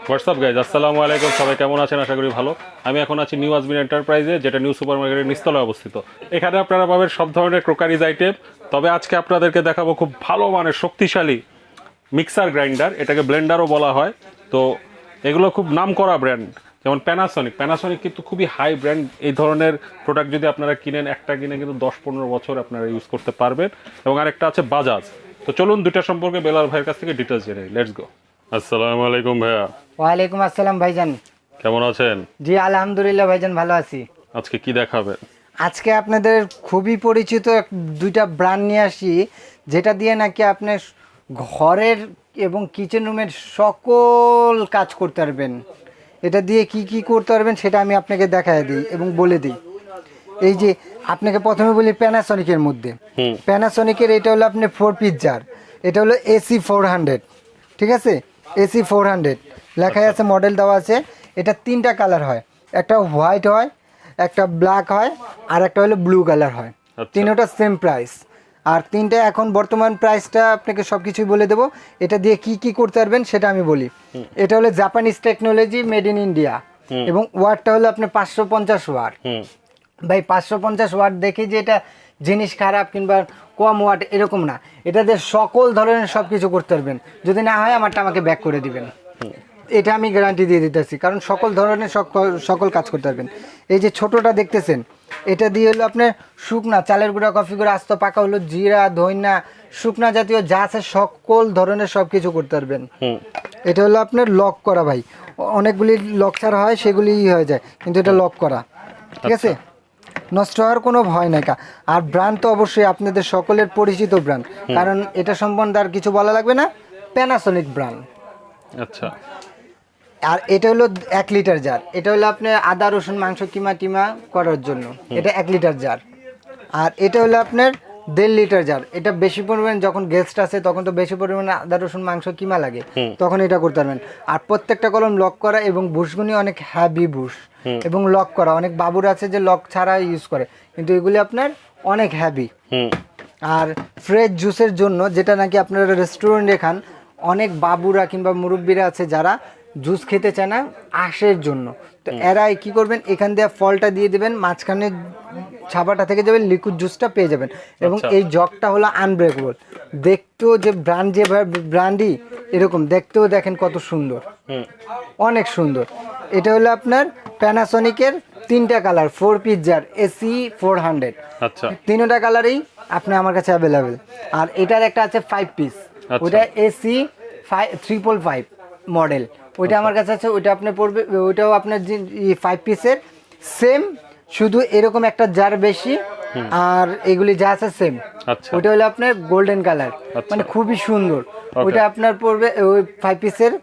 WhatsApp guys, আসসালামু আলাইকুম। সবাই কেমন আছেন? আশা করি ভালো। আমি এখন আছি নিউ আজমির এন্টারপ্রাইজে, যেটা নিউ সুপার মার্কেটের নিচতলায় অবস্থিত। এখানে আপনারা পাবেন সব ধরনের ক্রোকারিজ আইটেম। তবে আজকে আপনাদেরকে দেখাবো খুব ভালো মানের শক্তিশালী মিক্সার গ্রাইন্ডার, এটাকে ব্লেন্ডারও বলা হয়। তো এগুলো খুব নামকরা ব্র্যান্ড, যেমন প্যানাসনিক কিন্তু খুবই হাই ব্র্যান্ড। এই ধরনের প্রোডাক্ট যদি আপনারা কিনেন, একটা কিনে কিন্তু 10-15 বছর আপনারা ইউজ করতে পারবেন। এবং আরেকটা আছে বাজাজ। তো চলুন দুইটা সম্পর্কে বেলাল ভাইয়ের কাছ থেকে ডিটেলস জেনে লেটস গো। আসসালামু আলাইকুম ভাইয়া। ওয়ালাইকুম আসসালাম ভাইজান। কেমন আছেন? জি আলহামদুলিল্লাহ ভাইজান, ভালো আছি। আজকে কি দেখাবেন? আজকে আপনাদের খুবই পরিচিত দুইটা ব্র্যান্ড নিয়ে আসি, যেটা দিয়ে নাকি আপনার ঘরের এবং কিচেন রুমের সকল কাজ করতে পারবেন। এটা দিয়ে কি কি করতে পারবেন সেটা আমি আপনাকে দেখায় দিই এবং বলে দিই। এই যে আপনাকে প্রথমে বলি প্যানাসনিকের মধ্যে, প্যানাসনিকের এটা হলো আপনার 4 পিস জার। এটা হলো AC 400, ঠিক আছে? AC 400 লেখাই আছে, মডেল দেওয়া আছে। এটা 3টা কালার হয়, একটা হোয়াইট হয়, একটা ব্ল্যাক হয়, আর একটা হলো ব্লু কালার হয়। তিনটা সেম প্রাইস। আর তিনটা এখন বর্তমান প্রাইসটা আপনাকে সব কিছুই বলে দেবো। এটা দিয়ে কি কি করতে পারবেন সেটা আমি বলি। এটা হলো Japanese technology, made in India, এবং ওয়াটটা হলো আপনার 550 ওয়াট। ভাই 550 ওয়াট দেখি যে এটা জিনিস খারাপ কিংবা কম ওয়াট এরকম না, এটা দিয়ে সকল ধরনের সব কিছু করতে পারবেন। যদি না হয় আমারটা আমাকে ব্যাক করে দিবেন, এটা আমি গ্যারান্টি দিয়ে দিতেছি, কারণ সকল ধরনের সকল কাজ করতে পারবেন। এই যে ছোটোটা দেখতেছেন, এটা দিয়ে হলো আপনার শুকনা চালের গুঁড়া, কফি গুঁড়া, আস্ত পাকা হলো জিরা, ধইনা, শুকনা জাতীয় যা আছে সকল ধরনের সব কিছু করতে পারবেন। এটা হলো আপনার লক করা ভাই, অনেকগুলি লক ছাড়া হয় সেগুলি হয়ে যায়, কিন্তু এটা লক করা, ঠিক আছে? নষ্ট হওয়ার কোনো ভয় নাই। আর ব্র্যান্ড তো অবশ্যই আপনাদের সকলের পরিচিত ব্র্যান্ড, কারণ এটা সম্বন্ধে আর কিছু বলা লাগবে না, প্যানাসনিক ব্র্যান্ড। আচ্ছা। আর এটা হলো 1 লিটার জার। এটা হলো আপনার আদা রসুন মাংস কিমা টিমা করার জন্য, এটা 1 লিটার জার। আর এটা হলো আপনার 1.5 লিটার জার। এটা বেশি পরিমাণ যখন গেস্ট আসে তখন তো বেশি পরিমাণে আদা রসুন মাংস কিমা লাগে, তখন এটা করতে পারবেন। আর প্রত্যেকটা কলম লক করা, এবং বুশগুনি অনেক হ্যাভি বুশ এবং লক করা। অনেক বাবুর আছে যে লক ছাড়া ইউজ করে, কিন্তু এগুলি আপনার অনেক হ্যাভি। আর ফ্রেশ জুসের জন্য, যেটা নাকি আপনারা রেস্টুরেন্টে খান, অনেক বাবুরা কিংবা মুরব্বীরা আছে যারা জুস খেতে চায় না আঁশের জন্য, তো এরা কি করবেন, এখান দিয়ে ফলটা দিয়ে দেবেন, মাঝখানে ছাপাটা থেকে যাবে, লিকুইড জুসটা পেয়ে যাবেন। এবং এই জগটা হলো আনব্রেকেবল, দেখতেও যে ব্র্যান্ড, যে ব্র্যান্ডই এরকম দেখতেও দেখেন কত সুন্দর, অনেক সুন্দর। এটা হলো আপনার প্যানাসনিকের 3টা কালার, 4 পিস জার, AC 400। আচ্ছা, 3টা কালারই আপনি আমার কাছে অ্যাভেলেবেল। আর এটার একটা আছে 5 পিস, ওটা AC 555 মডেল, ওইটা আমার কাছে আছে। ওইটা আপনার পড়বে, ওইটাও আপনার 5 পিসের সেম, শুধু এরকম একটা জার বেশি, আর এগুলি যা আছে সেম। ওইটা হলো আপনার গোল্ডেন কালার, মানে খুবই সুন্দর। ওইটা আপনার পড়বে, ওই 5 পিসের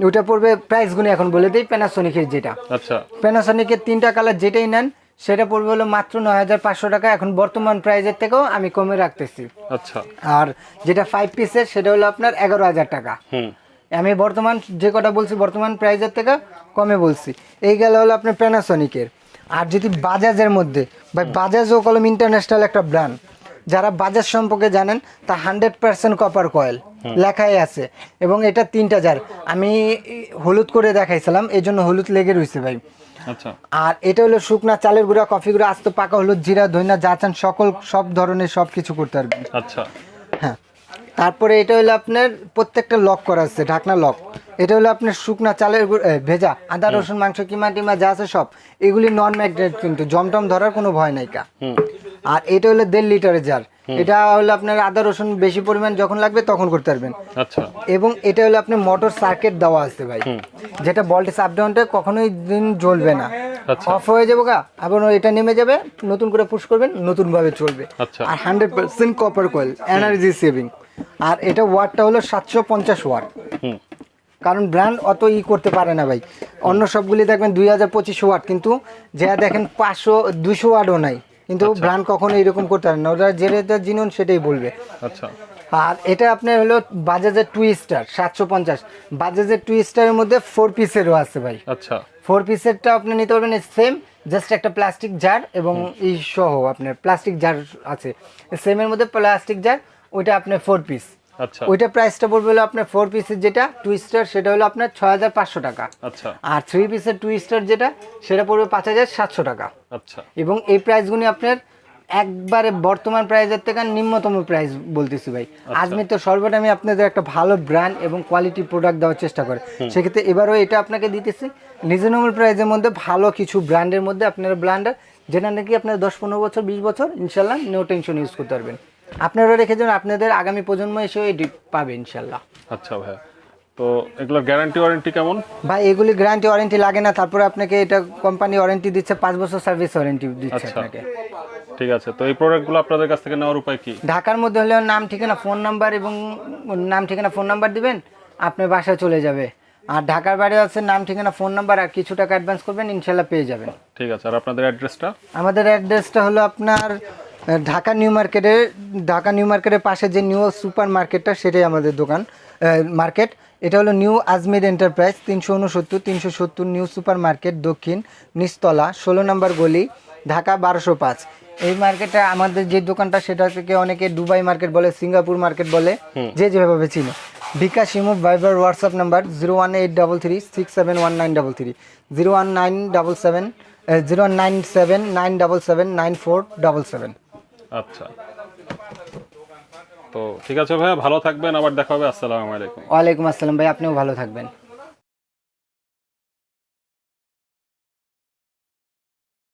ওইটা পড়বে, প্রাইস গুলো এখন বলে দিই। প্যানাসনিকের যেটা, আচ্ছা, প্যানাসনিকের 3টা কালার যেটাই নেন সেটা পড়বে হলো মাত্র 9500 টাকা। এখন বর্তমান প্রাইসের থেকেও আমি কমে রাখতেছি। আচ্ছা। আর যেটা 5 পিসের সেটা হলো আপনার 11000 টাকা। আমি বর্তমান যে কটা বলছি বর্তমান প্রাইসের থেকে কমে বলছি। এই গেল হলো আপনার প্যানাসনিকের। আর যদি বাজাজের মধ্যে, ভাই বাজাজও কলম ইন্টারন্যাশনাল একটা ব্র্যান্ড, যারা বাজাজ সম্পর্কে জানেন তা 100% কপার কয়েল লেখাই আছে। এবং এটা 3টা জার, আমি হলুদ করে দেখাইছিলাম, এই জন্য হলুদ লেগে রয়েছে ভাই। আচ্ছা। আর এটা হলো শুকনা চালের গুঁড়া, কফি গুঁড়া, আস্ত পাকা হলুদ, জিরা, ধইনা, যা চান সব ধরনের সব কিছু করতে পারবেন। আচ্ছা, হ্যাঁ। তারপরে এটা হলো আপনার প্রত্যেকটা লক করা আছে, ঢাকনা লক। এটা হলো আপনার শুকনা চালের ভেজা, আদা রসুন মাংস কিমা টিমা যা আছে সব, এগুলি নন ম্যাগনেট, কিন্তু জমটম ধরার কোনো ভয় নাই কা। আর এটা হলো 1.5 লিটারের জার। এটা হলো আপনার আদা রসুন বেশি পরিমাণ যখন লাগবে তখন করতে পারবেন। আচ্ছা। এবং এটা হলো আপনার মোটর সার্কিট দেওয়া আছে ভাই, যেটা ভোল্টেজ আপ ডাউনটা কখনোই দিন জ্বলবে না, অফ হয়ে যাবে গা, আবার এটা নেমে যাবে, নতুন করে পুশ করবেন, নতুন ভাবে চলবে। আর 100% কপার কয়েল, এনার্জি সেভিং। আর এটা ওয়াটটা হলো 750 ওয়াট, কারণ ব্র্যান্ড অত করতে পারে না ভাই। অন্য সবগুলি দেখবেন 2000-2500 ওয়াট, কিন্তু যা দেখেন 500-200 ওয়াটও নাই, কিন্তু ব্র্যান্ড কখনো এরকম করতে পারে না, ওরা যেটা জিনুন সেটাই বলবে। আচ্ছা। আর এটা আপনার হলো বাজাজের টুইস্টার 750, বাজাজের টুইস্টারের মধ্যে 4 পিসেরও আছে ভাই। আচ্ছা। 4 পিসেরটা আপনি নিতে পারবেন সেম, জাস্ট একটা প্লাস্টিক জার এবং এই সহ আপনার প্লাস্টিক জার আছে, সেমের মধ্যে প্লাস্টিক জার, ওইটা আপনার 4 পিস। আচ্ছা ওইটা প্রাইসটা পড়বে হলো আপনার 4 পিসের যেটা 2 স্টার সেটা হলো আপনার 6500 টাকা। আচ্ছা আর 3 পিসের 2 স্টার যেটা সেটা পড়বে 5700 টাকা। আচ্ছা এবং এই প্রাইসগুলি আপনার একবারে বর্তমান প্রাইসের থেকে নিম্নতম প্রাইস বলতেছি ভাই। আজমির তো সর্বদাই আপনাদের একটা ভালো ব্র্যান্ড এবং কোয়ালিটি প্রোডাক্ট দেওয়ার চেষ্টা করে, সেক্ষেত্রে এবারও এটা আপনাকে দিতেছি রিজনেবল প্রাইসের মধ্যে ভালো কিছু ব্র্যান্ডের মধ্যে। আপনারা ব্র্যান্ডের যেটা নাকি আপনার 10-15 বছর 20 বছর ইনশাল্লাহ নো টেনশন ইউজ করতে পারবেন। আপনারা রেখে যান, আপনাদের আগামী প্রজন্ম এসেও এটি পাবে ইনশাল্লাহ। আচ্ছা ভাই, তো এগুলোর গ্যারান্টি ওয়ারেন্টি কেমন? ভাই এগুলি গ্যারান্টি ওয়ারেন্টি লাগে না, তারপরে আপনাকে এটা কোম্পানি ওয়ারেন্টি দিচ্ছে 5 বছর সার্ভিস ওয়ারেন্টি দিচ্ছে আচ্ছা আপনাকে। ঠিক আছে, তো এই প্রোডাক্টগুলো আপনাদের কাছ থেকে নেওয়ার উপায় কি? ঢাকার মধ্যে হলে নাম ঠিকানা ফোন নাম্বার এবং নাম ঠিকানা ফোন নাম্বার দিবেন, আপনার বাসায় চলে যাবে। আর ঢাকার বাইরে আছে নাম ঠিকানা ফোন নাম্বার আর কিছু টাকা অ্যাডভান্স করবেন, ইনশাল্লাহ পেয়ে যাবেন। ঠিক আছে, আর আপনাদের অ্যাড্রেসটা? আমাদের অ্যাড্রেসটা হলো আপনার ঢাকা নিউ মার্কেটের পাশে যে নিউ সুপার মার্কেটটা সেটাই আমাদের দোকান মার্কেট। এটা হলো new Ajmer enterprise 369-370 new super market, দক্ষিণ নিচতলা, 16 নম্বর গলি, ঢাকা 1205। এই মার্কেটে আমাদের যে দোকানটা সেটা থেকে অনেকে দুবাই মার্কেট বলে, সিঙ্গাপুর মার্কেট বলে, যে যেভাবে চিনে। বিকাশ, ইমো, ভাইবার, হোয়াটসঅ্যাপ নাম্বার 01833671933, 09779779477। আচ্ছা, তো ঠিক আছে ভাইয়া, ভালো থাকবেন, আবার দেখা হবে। আসসালামু আলাইকুম। ওয়ালাইকুম আসসালাম ভাই, আপনিও ভালো থাকবেন।